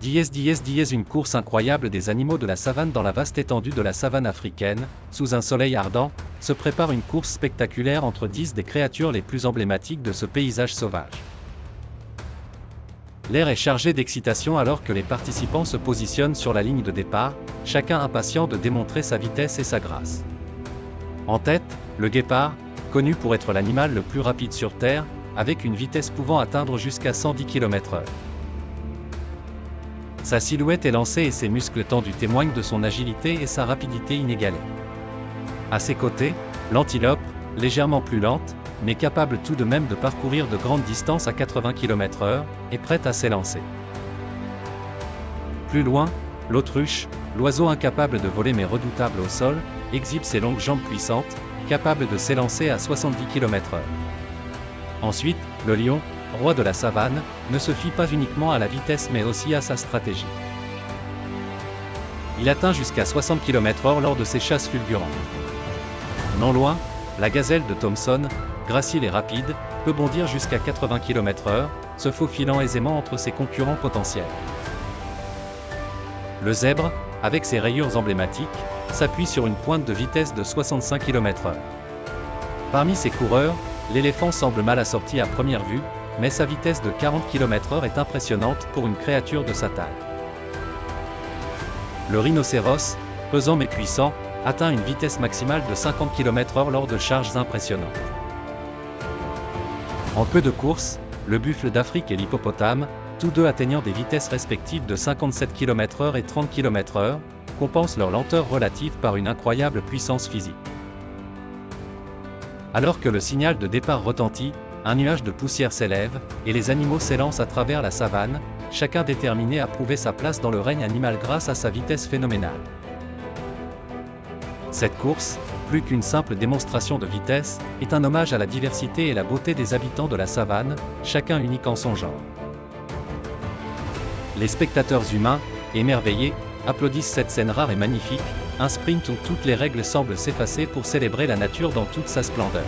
Une course incroyable des animaux de la savane dans la vaste étendue de la savane africaine, sous un soleil ardent, se prépare une course spectaculaire entre 10 des créatures les plus emblématiques de ce paysage sauvage. L'air est chargé d'excitation alors que les participants se positionnent sur la ligne de départ, chacun impatient de démontrer sa vitesse et sa grâce. En tête, le guépard, connu pour être l'animal le plus rapide sur Terre, avec une vitesse pouvant atteindre jusqu'à 110 km/h. Sa silhouette élancée et ses muscles tendus témoignent de son agilité et sa rapidité inégalée. À ses côtés, l'antilope, légèrement plus lente, mais capable tout de même de parcourir de grandes distances à 80 km/h, est prête à s'élancer. Plus loin, l'autruche, l'oiseau incapable de voler mais redoutable au sol, exhibe ses longues jambes puissantes, capables de s'élancer à 70 km/h. Ensuite, le lion, roi de la savane, ne se fie pas uniquement à la vitesse mais aussi à sa stratégie. Il atteint jusqu'à 60 km/h lors de ses chasses fulgurantes. Non loin, la gazelle de Thomson, gracile et rapide, peut bondir jusqu'à 80 km/h, se faufilant aisément entre ses concurrents potentiels. Le zèbre, avec ses rayures emblématiques, s'appuie sur une pointe de vitesse de 65 km/h. Parmi ses coureurs, l'éléphant semble mal assorti à première vue, mais sa vitesse de 40 km/h est impressionnante pour une créature de sa taille. Le rhinocéros, pesant mais puissant, atteint une vitesse maximale de 50 km/h lors de charges impressionnantes. En peu de courses, le buffle d'Afrique et l'hippopotame, tous deux atteignant des vitesses respectives de 57 km/h et 30 km/h, compensent leur lenteur relative par une incroyable puissance physique. Alors que le signal de départ retentit, un nuage de poussière s'élève, et les animaux s'élancent à travers la savane, chacun déterminé à prouver sa place dans le règne animal grâce à sa vitesse phénoménale. Cette course, plus qu'une simple démonstration de vitesse, est un hommage à la diversité et la beauté des habitants de la savane, chacun unique en son genre. Les spectateurs humains, émerveillés, applaudissent cette scène rare et magnifique, un sprint où toutes les règles semblent s'effacer pour célébrer la nature dans toute sa splendeur.